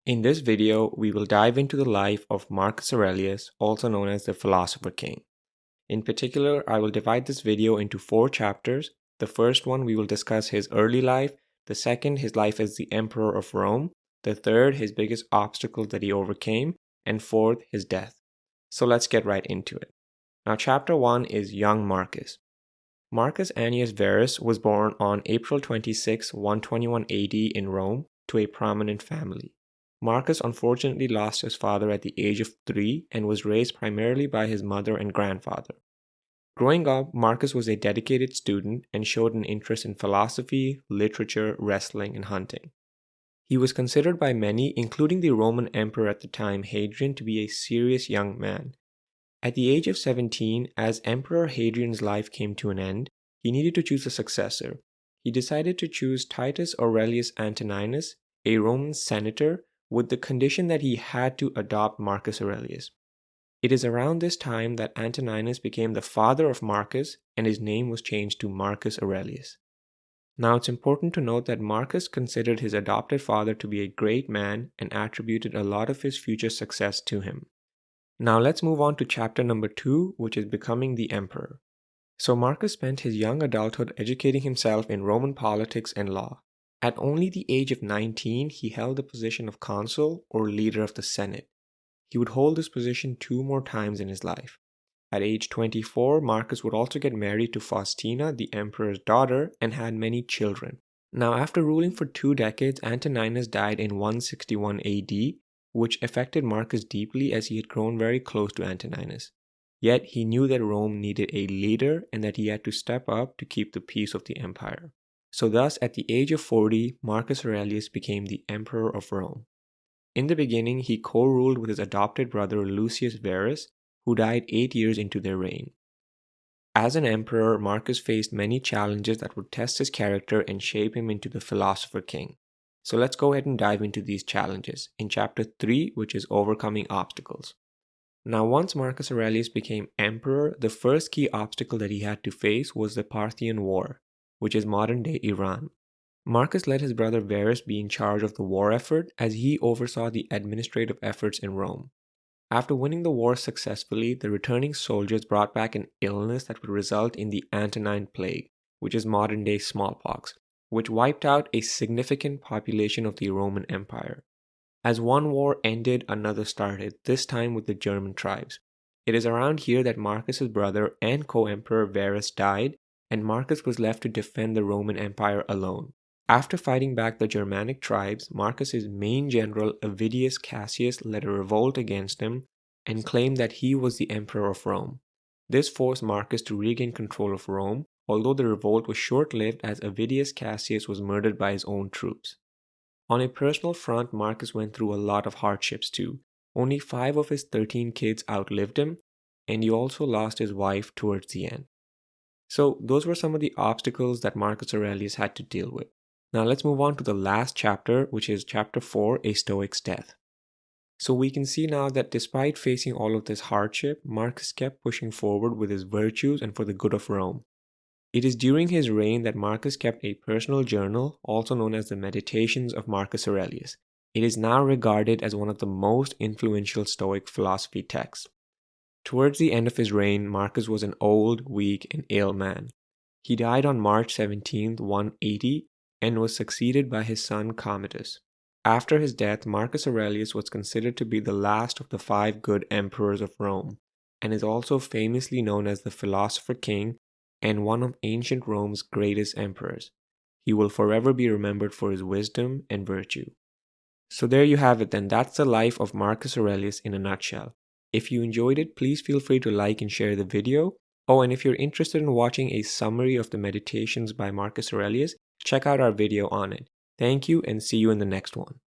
In this video, we will dive into the life of Marcus Aurelius, also known as the Philosopher King. In particular, I will divide this video into 4 chapters. The first one, we will discuss his early life. The second, his life as the Emperor of Rome. The third, his biggest obstacle that he overcame. And fourth, his death. So let's get right into it. Now, chapter 1 is Young Marcus. Marcus Annius Verus was born on April 26, 121 AD in Rome to a prominent family. Marcus unfortunately lost his father at the age of 3 and was raised primarily by his mother and grandfather. Growing up, Marcus was a dedicated student and showed an interest in philosophy, literature, wrestling, and hunting. He was considered by many, including the Roman emperor at the time, Hadrian, to be a serious young man. At the age of 17, as Emperor Hadrian's life came to an end, he needed to choose a successor. He decided to choose Titus Aurelius Antoninus, a Roman senator, with the condition that he had to adopt Marcus Aurelius. It is around this time that Antoninus became the father of Marcus and his name was changed to Marcus Aurelius. Now it's important to note that Marcus considered his adopted father to be a great man and attributed a lot of his future success to him. Now let's move on to chapter number 2, which is becoming the emperor. So Marcus spent his young adulthood educating himself in Roman politics and law. At only the age of 19, he held the position of consul or leader of the Senate. He would hold this position 2 more times in his life. At age 24, Marcus would also get married to Faustina, the emperor's daughter, and had many children. Now, after ruling for 2 decades, Antoninus died in 161 AD, which affected Marcus deeply as he had grown very close to Antoninus. Yet he knew that Rome needed a leader and that he had to step up to keep the peace of the empire. So thus, at the age of 40, Marcus Aurelius became the Emperor of Rome. In the beginning, he co-ruled with his adopted brother Lucius Verus, who died 8 years into their reign. As an emperor, Marcus faced many challenges that would test his character and shape him into the Philosopher King. So let's go ahead and dive into these challenges in chapter 3, which is overcoming obstacles. Now, once Marcus Aurelius became emperor, the first key obstacle that he had to face was the Parthian War, which is modern-day Iran. Marcus let his brother Verus be in charge of the war effort as he oversaw the administrative efforts in Rome. After winning the war successfully, the returning soldiers brought back an illness that would result in the Antonine Plague, which is modern-day smallpox, which wiped out a significant population of the Roman Empire. As one war ended, another started, this time with the German tribes. It is around here that Marcus's brother and co-emperor Verus died, and Marcus was left to defend the Roman Empire alone. After fighting back the Germanic tribes, Marcus's main general Avidius Cassius led a revolt against him and claimed that he was the emperor of Rome. This forced Marcus to regain control of Rome, although the revolt was short-lived as Avidius Cassius was murdered by his own troops. On a personal front, Marcus went through a lot of hardships too. Only 5 of his 13 kids outlived him, and he also lost his wife towards the end. So those were some of the obstacles that Marcus Aurelius had to deal with. Now let's move on to the last chapter, which is chapter 4, A Stoic's Death. So we can see now that despite facing all of this hardship, Marcus kept pushing forward with his virtues and for the good of Rome. It is during his reign that Marcus kept a personal journal, also known as the Meditations of Marcus Aurelius. It is now regarded as one of the most influential Stoic philosophy texts. Towards the end of his reign, Marcus was an old, weak, and ill man. He died on March 17, 180, and was succeeded by his son Commodus. After his death, Marcus Aurelius was considered to be the last of the 5 good emperors of Rome, and is also famously known as the Philosopher King and one of ancient Rome's greatest emperors. He will forever be remembered for his wisdom and virtue. So there you have it then, that's the life of Marcus Aurelius in a nutshell. If you enjoyed it, please feel free to like and share the video. Oh, and if you're interested in watching a summary of the Meditations by Marcus Aurelius, check out our video on it. Thank you and see you in the next one.